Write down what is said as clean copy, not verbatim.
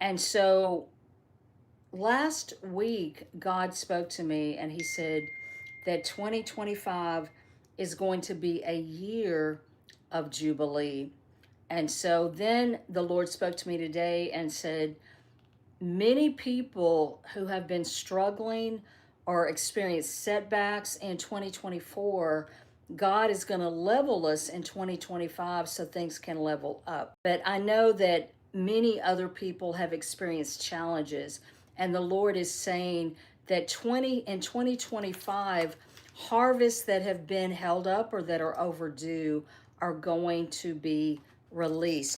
And so last week, God spoke to me and He said that 2025 is going to be a year of Jubilee. And so then the Lord spoke to me today and said, many people who have been struggling or experienced setbacks in 2024, God is going to level us in 2025 so things can level up. But I know that many other people have experienced challenges, and the Lord is saying that 2025 harvests that have been held up or that are overdue are going to be released.